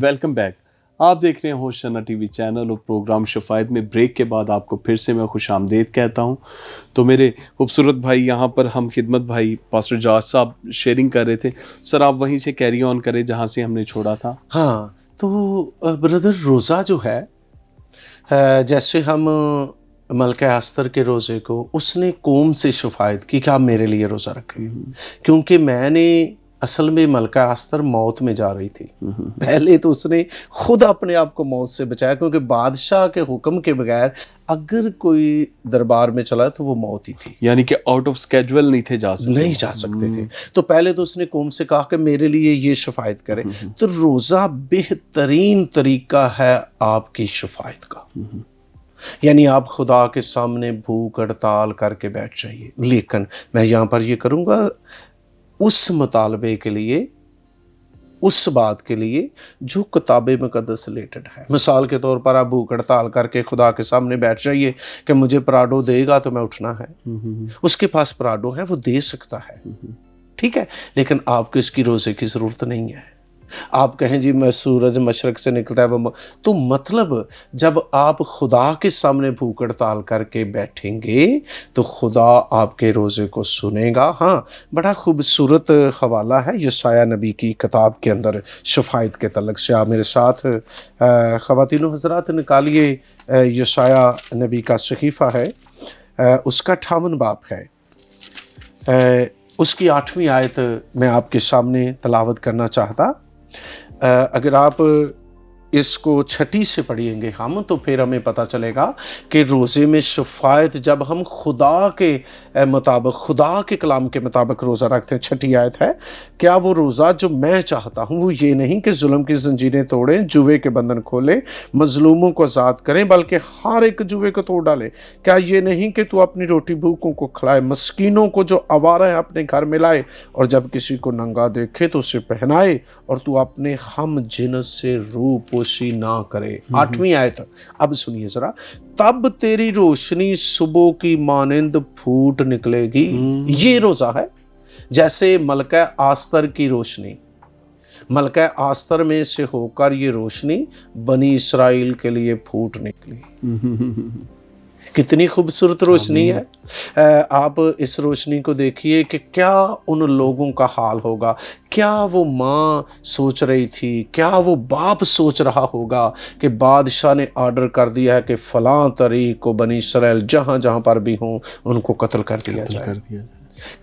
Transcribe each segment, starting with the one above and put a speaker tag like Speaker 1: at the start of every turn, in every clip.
Speaker 1: Welcome back. آپ دیکھ رہے ہیں ہوشنا ٹی وی چینل اور پروگرام شفایت میں. بریک کے بعد آپ کو پھر سے میں خوش آمدید کہتا ہوں. تو میرے خوبصورت بھائی یہاں پر ہم خدمت بھائی پاسٹر جاج صاحب شیئرنگ کر رہے تھے. سر آپ وہیں سے کیری آن کریں جہاں سے ہم نے چھوڑا تھا.
Speaker 2: ہاں تو بردر روزہ جو ہے جیسے ہم ملکہ استر کے روزے کو اس نے قوم سے شفایت کی کہ آپ میرے لیے روزہ رکھیں کیونکہ میں نے اصل میں ملکہ استر موت میں جا رہی تھی. پہلے تو اس نے خود اپنے آپ کو موت سے بچایا کیونکہ بادشاہ کے حکم کے بغیر اگر کوئی دربار میں چلا تو وہ موت ہی تھی.
Speaker 1: یعنی کہ آؤٹ آف اسکیجول نہیں جا سکتے
Speaker 2: تھے. تو پہلے تو اس نے قوم سے کہا کہ میرے لیے یہ شفایت کرے. تو روزہ بہترین طریقہ ہے آپ کی شفایت کا. یعنی آپ خدا کے سامنے بھوک ہڑتال کر کے بیٹھ جائیے. لیکن میں یہاں پر یہ کروں گا اس مطالبے کے لیے، اس بات کے لیے جو کتاب مقدس ریلیٹڈ ہے. مثال کے طور پر آپ بھوک ہڑتال کر کے خدا کے سامنے بیٹھ جائیے کہ مجھے پراڈو دے گا تو میں اٹھنا ہے. اس کے پاس پراڈو ہے، وہ دے سکتا ہے، ٹھیک ہے، لیکن آپ کو اس کی روزے کی ضرورت نہیں ہے. آپ کہیں جی میں سورج مشرق سے نکلتا ہے تو مطلب جب آپ خدا کے سامنے بھوک ہڑتال کر کے بیٹھیں گے تو خدا آپ کے روزے کو سنے گا. ہاں بڑا خوبصورت حوالہ ہے یشعیاء نبی کی کتاب کے اندر شفایت کے تعلق سے. آپ میرے ساتھ خواتین و حضرات نکالیے یشعیاء نبی کا صحیفہ ہے، اس کا 58 باب ہے، اس کی 8ویں آیت میں آپ کے سامنے تلاوت کرنا چاہتا. اگر آپ اس کو 6 سے پڑھیں گے ہم تو پھر ہمیں پتہ چلے گا کہ روزے میں شفایت جب ہم خدا کے مطابق، خدا کے کلام کے مطابق روزہ رکھتے ہیں. 6 آیت ہے، کیا وہ روزہ جو میں چاہتا ہوں وہ یہ نہیں کہ ظلم کی زنجیریں توڑیں، جوے کے بندھن کھولیں، مظلوموں کو آزاد کریں، بلکہ ہر ایک جوے کو توڑ ڈالے. کیا یہ نہیں کہ تو اپنی روٹی بھوکوں کو کھلائے، مسکینوں کو جو آوارہ ہیں اپنے گھر میں لائے، اور جب کسی کو ننگا دیکھے تو اسے پہنائے، اور تو اپنے ہم جنس سے روح پوشی نہ کرے. 8ویں آیت اب سنیے ذرا. تب تیری روشنی صبح کی مانند پھوٹ نکلے گی. یہ روزہ ہے جیسے ملکہ آستر کی روشنی، ملکہ آستر میں سے ہو کر یہ روشنی بنی اسرائیل کے لیے پھوٹ نکلی. کتنی خوبصورت روشنی ہے. آپ اس روشنی کو دیکھیے کہ کیا ان لوگوں کا حال ہوگا. کیا وہ ماں سوچ رہی تھی، کیا وہ باپ سوچ رہا ہوگا کہ بادشاہ نے آرڈر کر دیا ہے کہ فلاں طریق کو بنی اسرائیل جہاں جہاں پر بھی ہوں ان کو قتل کر دیا جائے.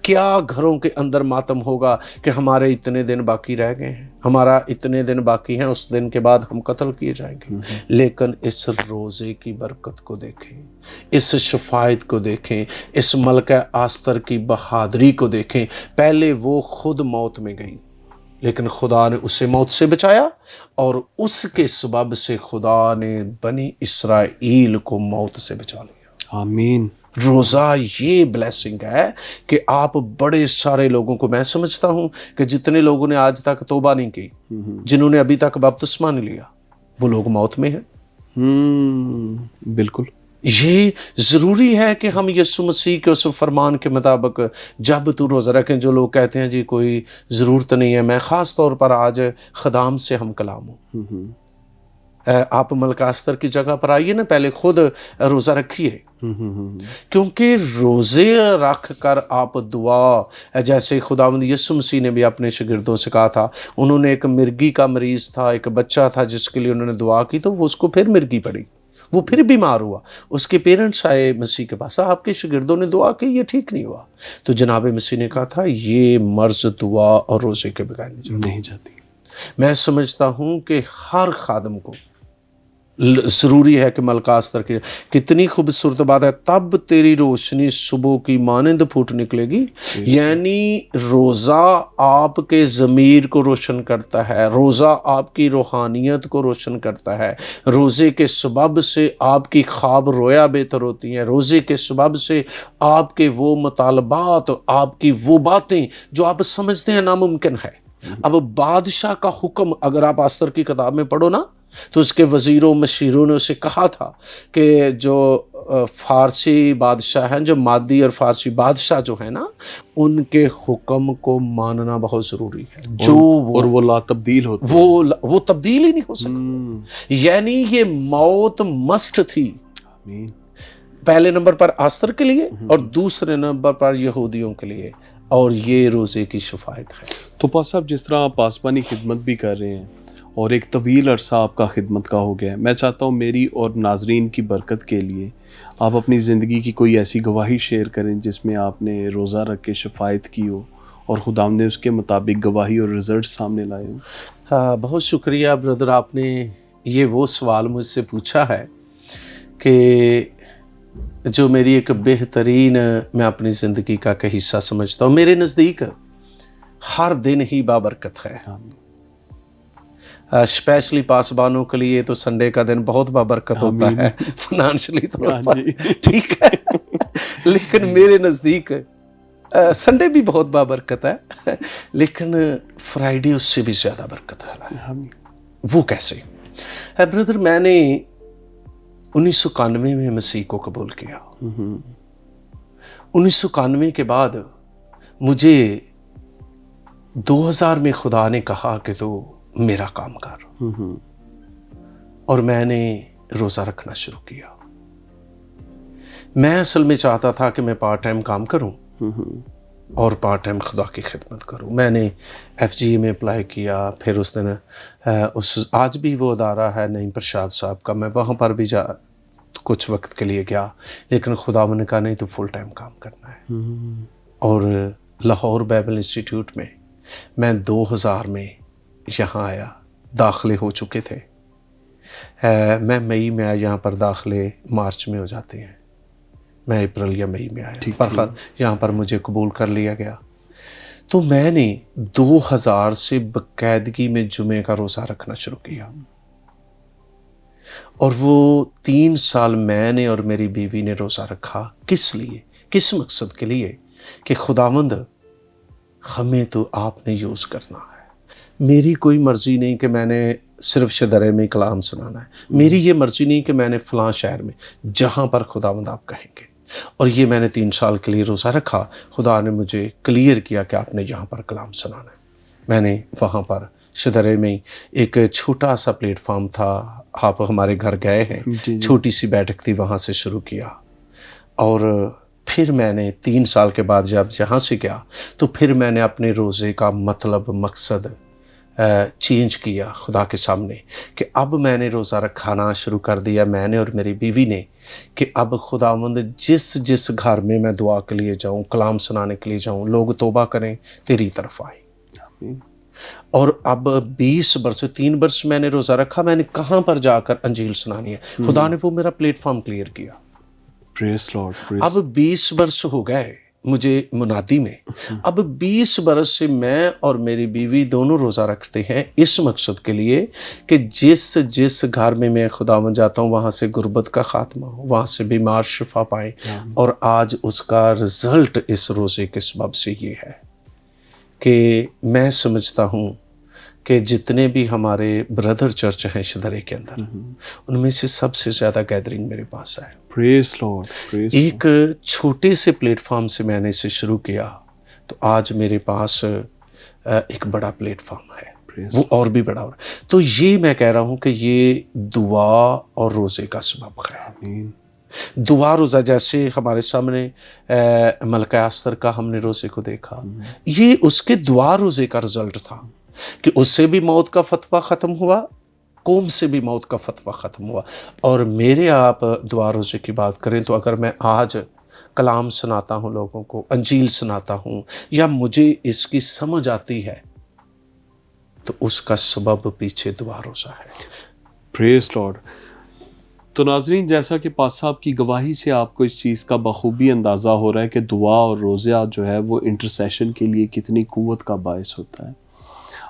Speaker 2: کیا گھروں کے اندر ماتم ہوگا کہ ہمارے اتنے دن باقی رہ گئے ہیں، ہمارا اتنے دن باقی ہیں، اس دن کے بعد ہم قتل کیے جائیں گے. لیکن اس روزے کی برکت کو دیکھیں، اس شفایت کو دیکھیں، اس ملکہ آستر کی بہادری کو دیکھیں. پہلے وہ خود موت میں گئی لیکن خدا نے اسے موت سے بچایا، اور اس کے سبب سے خدا نے بنی اسرائیل کو موت سے بچا لیا.
Speaker 1: آمین.
Speaker 2: روزہ یہ بلیسنگ ہے کہ آپ بڑے سارے لوگوں کو، میں سمجھتا ہوں کہ جتنے لوگوں نے آج تک توبہ نہیں کی، جنہوں نے ابھی تک بپتسمہ نہیں لیا، وہ لوگ موت میں ہیں.
Speaker 1: بالکل.
Speaker 2: یہ ضروری ہے کہ ہم یسوع مسیح کے اس فرمان کے مطابق جب تو روزہ رکھیں. جو لوگ کہتے ہیں جی کوئی ضرورت نہیں ہے، میں خاص طور پر آج خدام سے ہم کلام ہوں. آپ ملکہ استر کی جگہ پر آئیے نا، پہلے خود روزہ رکھیے، کیونکہ روزے رکھ کر آپ دعا، جیسے خداوند یسوع مسیح نے بھی اپنے شاگردوں سے کہا تھا. انہوں نے ایک مرگی کا مریض تھا، ایک بچہ تھا جس کے لیے انہوں نے دعا کی تو وہ اس کو پھر مرگی پڑی، وہ پھر بیمار ہوا. اس کے پیرنٹس آئے مسیح کے پاس، آپ کے شاگردوں نے دعا کی، یہ ٹھیک نہیں ہوا. تو جناب مسیح نے کہا تھا یہ مرض دعا اور روزے کے بغیر نہیں جاتی. میں سمجھتا ہوں کہ ہر خادم کو ضروری ہے کہ ملکہ استر کی کتنی خوبصورت بات ہے. تب تیری روشنی صبح کی مانند پھوٹ نکلے گی. یعنی روزہ آپ کے ضمیر کو روشن کرتا ہے، روزہ آپ کی روحانیت کو روشن کرتا ہے. روزے کے سبب سے آپ کی خواب رویا بہتر ہوتی ہیں. روزے کے سبب سے آپ کے وہ مطالبات، آپ کی وہ باتیں جو آپ سمجھتے ہیں ناممکن ہے. اب بادشاہ کا حکم اگر آپ استر کی کتاب میں پڑھو نا تو اس کے وزیروں مشیروں نے اسے کہا تھا کہ جو فارسی بادشاہ ہیں، جو مادی اور فارسی بادشاہ جو ہیں نا، ان کے حکم کو ماننا بہت ضروری ہے، جو
Speaker 1: اور وہ لا تبدیل ہوتے
Speaker 2: وہ تبدیل ہی نہیں ہو سکتا. یعنی یہ موت مسٹ تھی،
Speaker 1: آمین.
Speaker 2: پہلے نمبر پر آستر کے لیے اور دوسرے نمبر پر یہودیوں کے لیے، اور یہ روزے کی شفاعت ہے.
Speaker 1: تو پاس صاحب جس طرح آپ آسمانی خدمت بھی کر رہے ہیں اور ایک طویل عرصہ آپ کا خدمت کا ہو گیا ہے، میں چاہتا ہوں میری اور ناظرین کی برکت کے لیے آپ اپنی زندگی کی کوئی ایسی گواہی شیئر کریں جس میں آپ نے روزہ رکھ کے شفاعت کی ہو اور خدا نے اس کے مطابق گواہی اور رزلٹ سامنے لائے ہوں.
Speaker 2: بہت شکریہ بردر، آپ نے یہ وہ سوال مجھ سے پوچھا ہے کہ جو میری ایک بہترین میں اپنی زندگی کا ایک حصہ سمجھتا ہوں. میرے نزدیک ہر دن ہی بابرکت ہے، اسپیشلی پاسبانوں کے لیے تو سنڈے کا دن بہت بابرکت ہوتا ہے فنانشلی طور پر، ٹھیک ہے، لیکن میرے نزدیک سنڈے بھی بہت بابرکت ہے، لیکن فرائیڈے اس سے بھی زیادہ برکت ہے. وہ کیسے؟ بردر، میں نے 1991 میں مسیح کو قبول کیا. 1991 کے بعد مجھے 2000 میں خدا نے کہا کہ تو میرا کام کر، اور میں نے روزہ رکھنا شروع کیا. میں اصل میں چاہتا تھا کہ میں پارٹ ٹائم کام کروں اور پارٹ ٹائم خدا کی خدمت کروں. میں نے FGA میں اپلائی کیا، پھر اس دن آج بھی وہ ادارہ ہے نعیم پرشاد صاحب کا، میں وہاں پر بھی کچھ وقت کے لیے گیا، لیکن خدا نے کہا نہیں تو فل ٹائم کام کرنا ہے. اور لاہور بائبل انسٹیٹیوٹ میں میں 2000 میں یہاں آیا، داخلے ہو چکے تھے. میں مئی میں آیا، یہاں پر داخلے مارچ میں ہو جاتے ہیں، میں اپریل یا مئی میں آیا، پر یہاں پر مجھے قبول کر لیا گیا. تو میں نے 2000 سے باقاعدگی میں جمعے کا روزہ رکھنا شروع کیا، اور وہ 3 سال میں نے اور میری بیوی نے روزہ رکھا. کس لیے؟ کس مقصد کے لیے؟ کہ خداوند ہمیں تو آپ نے یوز کرنا ہے. میری کوئی مرضی نہیں کہ میں نے صرف شدرے میں کلام سنانا ہے، میری یہ مرضی نہیں کہ میں نے فلاں شہر میں، جہاں پر خداوند آپ کہیں گے. اور یہ میں نے 3 سال کے لیے روزہ رکھا. خدا نے مجھے کلیئر کیا کہ آپ نے یہاں پر کلام سنانا ہے. میں نے وہاں پر شدرے میں ایک چھوٹا سا پلیٹ فارم تھا، آپ ہمارے گھر گئے ہیں، چھوٹی سی بیٹھک تھی، وہاں سے شروع کیا. اور پھر میں نے 3 سال کے بعد جب جہاں سے گیا تو پھر میں نے اپنے روزے کا مطلب مقصد چینج کیا خدا کے سامنے، کہ اب میں نے روزہ رکھانا شروع کر دیا، میں نے اور میری بیوی نے، کہ اب خداوند جس گھر میں میں دعا کے لیے جاؤں، کلام سنانے کے لیے جاؤں، لوگ توبہ کریں، تیری طرف آئیں. اور اب 20 برس 3 برس میں نے روزہ رکھا. میں نے کہاں پر جا کر انجیل سنانی ہے؟ خدا نے وہ میرا پلیٹ فارم کلیئر کیا. اب 20 برس ہو گئے مجھے منادی میں. اب 20 برس سے میں اور میری بیوی دونوں روزہ رکھتے ہیں اس مقصد کے لیے کہ جس گھر میں میں خداوند جاتا ہوں وہاں سے غربت کا خاتمہ ہو، وہاں سے بیمار شفا پائیں. اور آج اس کا رزلٹ اس روزے کے سبب سے یہ ہے کہ میں سمجھتا ہوں کہ جتنے بھی ہمارے بردر چرچ ہیں شدرے کے اندر، ان میں سے سب سے زیادہ گیدرنگ میرے پاس ہے.
Speaker 1: پریز لارڈ.
Speaker 2: ایک چھوٹے سے پلیٹ فارم سے میں نے اسے شروع کیا، تو آج میرے پاس ایک بڑا پلیٹ فارم ہے، وہ اور بھی بڑا ہو رہا ہے. تو یہ میں کہہ رہا ہوں کہ یہ دعا اور روزے کا سبب ہے. دعا روزہ، جیسے ہمارے سامنے ملکہ آستر کا ہم نے روزے کو دیکھا، یہ اس کے دعا روزے کا رزلٹ تھا کہ اس سے بھی موت کا فتویٰ ختم ہوا، قوم سے بھی موت کا فتویٰ ختم ہوا. اور میرے آپ دعا روزے کی بات کریں تو اگر میں آج کلام سناتا ہوں لوگوں کو، انجیل سناتا ہوں، یا مجھے اس کی سمجھ آتی ہے، تو اس کا سبب پیچھے دعا روزہ ہے.
Speaker 1: پریز لارڈ. تو ناظرین، جیسا کہ پاس صاحب کی گواہی سے آپ کو اس چیز کا بخوبی اندازہ ہو رہا ہے کہ دعا اور روزہ جو ہے وہ انٹرسیشن کے لیے کتنی قوت کا باعث ہوتا ہے.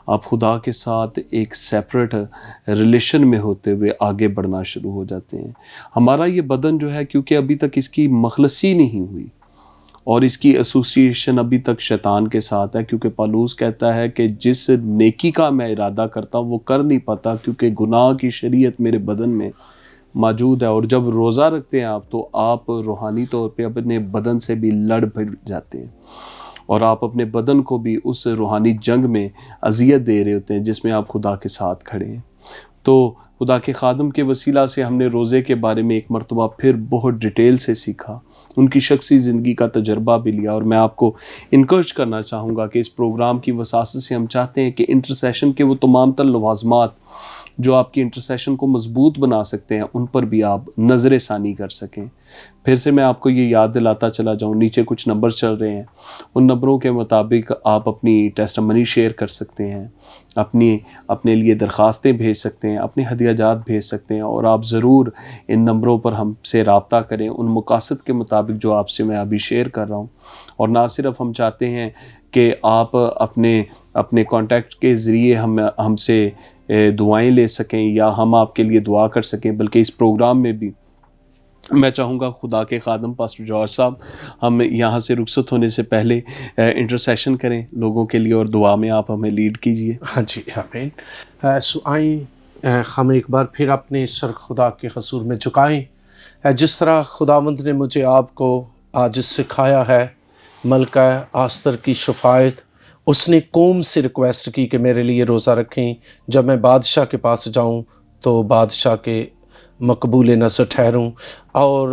Speaker 1: آپ خدا کے ساتھ ایک سیپریٹ ریلیشن میں ہوتے ہوئے آگے بڑھنا شروع ہو جاتے ہیں. ہمارا یہ بدن جو ہے، کیونکہ ابھی تک اس کی مخلصی نہیں ہوئی، اور اس کی ایسوسیشن ابھی تک شیطان کے ساتھ ہے، کیونکہ پالوس کہتا ہے کہ جس نیکی کا میں ارادہ کرتا ہوں وہ کر نہیں پاتا، کیونکہ گناہ کی شریعت میرے بدن میں موجود ہے۔ اور جب روزہ رکھتے ہیں آپ تو آپ روحانی طور پہ اپنے بدن سے بھی لڑ بھڑ جاتے ہیں، اور آپ اپنے بدن کو بھی اس روحانی جنگ میں اذیت دے رہے ہوتے ہیں جس میں آپ خدا کے ساتھ کھڑے ہیں۔ تو خدا کے خادم کے وسیلہ سے ہم نے روزے کے بارے میں ایک مرتبہ پھر بہت ڈیٹیل سے سیکھا، ان کی شخصی زندگی کا تجربہ بھی لیا، اور میں آپ کو انکریج کرنا چاہوں گا کہ اس پروگرام کی وساطت سے ہم چاہتے ہیں کہ انٹرسیشن کے وہ تمام تر لوازمات جو آپ کی انٹرسیشن کو مضبوط بنا سکتے ہیں ان پر بھی آپ نظر ثانی کر سکیں۔ پھر سے میں آپ کو یہ یاد دلاتا چلا جاؤں، نیچے کچھ نمبر چل رہے ہیں، ان نمبروں کے مطابق آپ اپنی ٹیسٹمنی شیئر کر سکتے ہیں، اپنے لیے درخواستیں بھیج سکتے ہیں، اپنے ہدیہ جات بھیج سکتے ہیں، اور آپ ضرور ان نمبروں پر ہم سے رابطہ کریں ان مقاصد کے مطابق جو آپ سے میں ابھی شیئر کر رہا ہوں۔ اور نہ صرف ہم چاہتے ہیں کہ آپ اپنے کانٹیکٹ کے ذریعے ہم سے دعائیں لے سکیں یا ہم آپ کے لیے دعا کر سکیں، بلکہ اس پروگرام میں بھی میں چاہوں گا خدا کے خادم پاسٹر جارج صاحب ہم یہاں سے رخصت ہونے سے پہلے انٹرسیشن کریں لوگوں کے لیے، اور دعا میں آپ ہمیں لیڈ کیجیے۔
Speaker 2: ہاں جی، آمین۔ سو آئیں ہم ایک بار پھر اپنے سر خدا کے حضور میں جھکائیں، جس طرح خداوند نے مجھے آپ کو آج سکھایا ہے ملکہ آستر کی شفاعت۔ اس نے قوم سے ریکویسٹ کی کہ میرے لیے روزہ رکھیں، جب میں بادشاہ کے پاس جاؤں تو بادشاہ کے مقبول نظر ٹھہروں، اور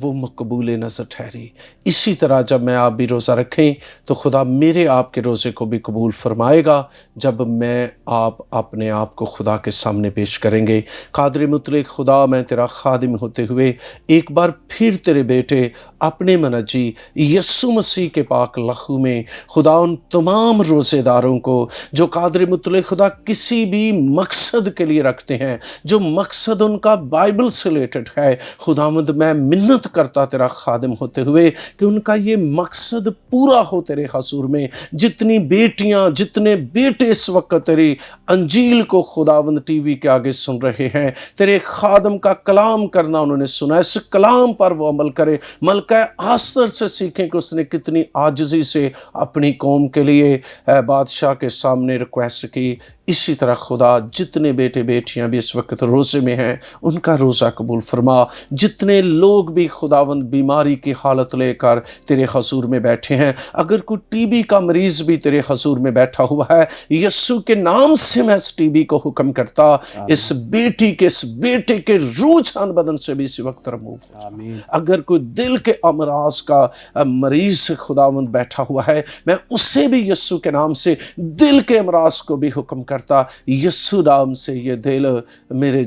Speaker 2: وہ مقبول نظر ٹھہری۔ اسی طرح جب میں آپ بھی روزہ رکھیں تو خدا میرے آپ کے روزے کو بھی قبول فرمائے گا جب میں آپ اپنے آپ کو خدا کے سامنے پیش کریں گے۔ قادر مطلق خدا، میں تیرا خادم ہوتے ہوئے ایک بار پھر تیرے بیٹے اپنے منجی یسوع مسیح کے پاک لہو میں خدا ان تمام روزے داروں کو جو قادر مطلق خدا کسی بھی مقصد کے لیے رکھتے ہیں، جو مقصد ان کا بائبل سے ریلیٹڈ ہے، خداوند میں منت کرتا تیرا خادم ہوتے ہوئے کہ ان کا یہ مقصد پورا ہو تیرے حضور میں۔ جتنی بیٹیاں جتنے بیٹے اس وقت تیری انجیل کو خداوند ٹی وی کے آگے سن رہے ہیں، تیرے خادم کا کلام کرنا انہوں نے سنا، اس کلام پر وہ عمل کرے۔ ملکہ آستر سے سیکھیں کہ اس نے کتنی عاجزی سے اپنی قوم کے لیے بادشاہ کے سامنے ریکویسٹ کی۔ اسی طرح خدا جتنے بیٹے بیٹیاں بھی اس وقت روزے میں ہیں ان کا روزہ قبول فرما۔ جتنے لوگ بھی خداوند بیماری کی حالت لے کر تیرے حضور میں بیٹھے ہیں، اگر کوئی ٹی بی کا مریض بھی تیرے حضور میں بیٹھا ہوا ہے، یسوع کے نام سے میں اس ٹی بی کو حکم کرتا، اس بیٹی کے اس بیٹے کے رجحان بدن سے بھی اسی وقت رموو ہو جائے۔ اگر کوئی دل کے امراض کا مریض خداوند بیٹھا ہوا ہے، میں اسے بھی یسوع کے نام سے دل کے امراض کو بھی حکم کرتا، یسوع نام سے یہ دل میرے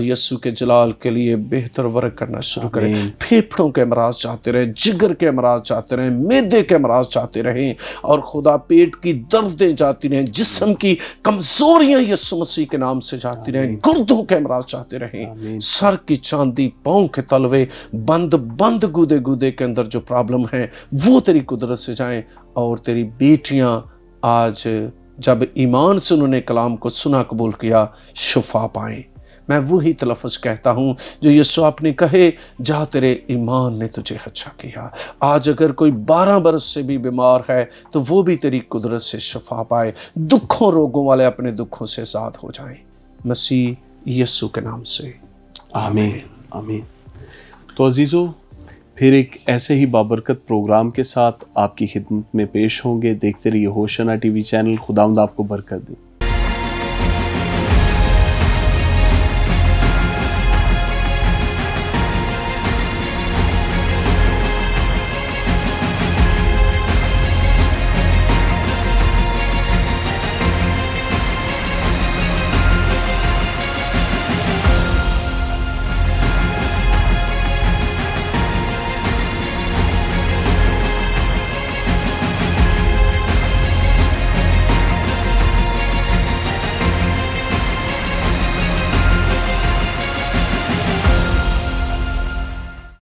Speaker 2: یسوع کے جلال کے لیے بہتر ورک کرنا شروع کرے۔ پھیپھڑوں کے امراض چاہتے رہیں، جگر کے امراض چاہتے رہیں، معدے کے امراض چاہتے رہیں، اور خدا پیٹ کی دردیں جاتی رہیں، جسم کی کمزوریاں یسوع مسیح کے نام سے جاتی رہیں، گردوں کے امراض چاہتے رہیں، سر کی چاندی، پاؤں کے تلوے بند گودے کے اندر جو پرابلم ہیں وہ تیری قدرت سے جائیں، اور تیری بیٹیاں آج جب ایمان سے انہوں نے کلام کو سنا قبول کیا شفا پائیں۔ میں وہی تلفظ کہتا ہوں جو یسوع آپ نے کہے، جا تیرے ایمان نے تجھے اچھا کیا۔ آج اگر کوئی 12 برس سے بھی بیمار ہے تو وہ بھی تیری قدرت سے شفا پائے، دکھوں روگوں والے اپنے دکھوں سے آزاد ہو جائیں، مسیح یسوع کے نام سے
Speaker 1: آمین آمین۔ تو عزیزو، پھر ایک ایسے ہی بابرکت پروگرام کے ساتھ آپ کی خدمت میں پیش ہوں گے۔ دیکھتے رہیے ہوشنا ٹی وی چینل۔ خداوند آپ کو برکت دے۔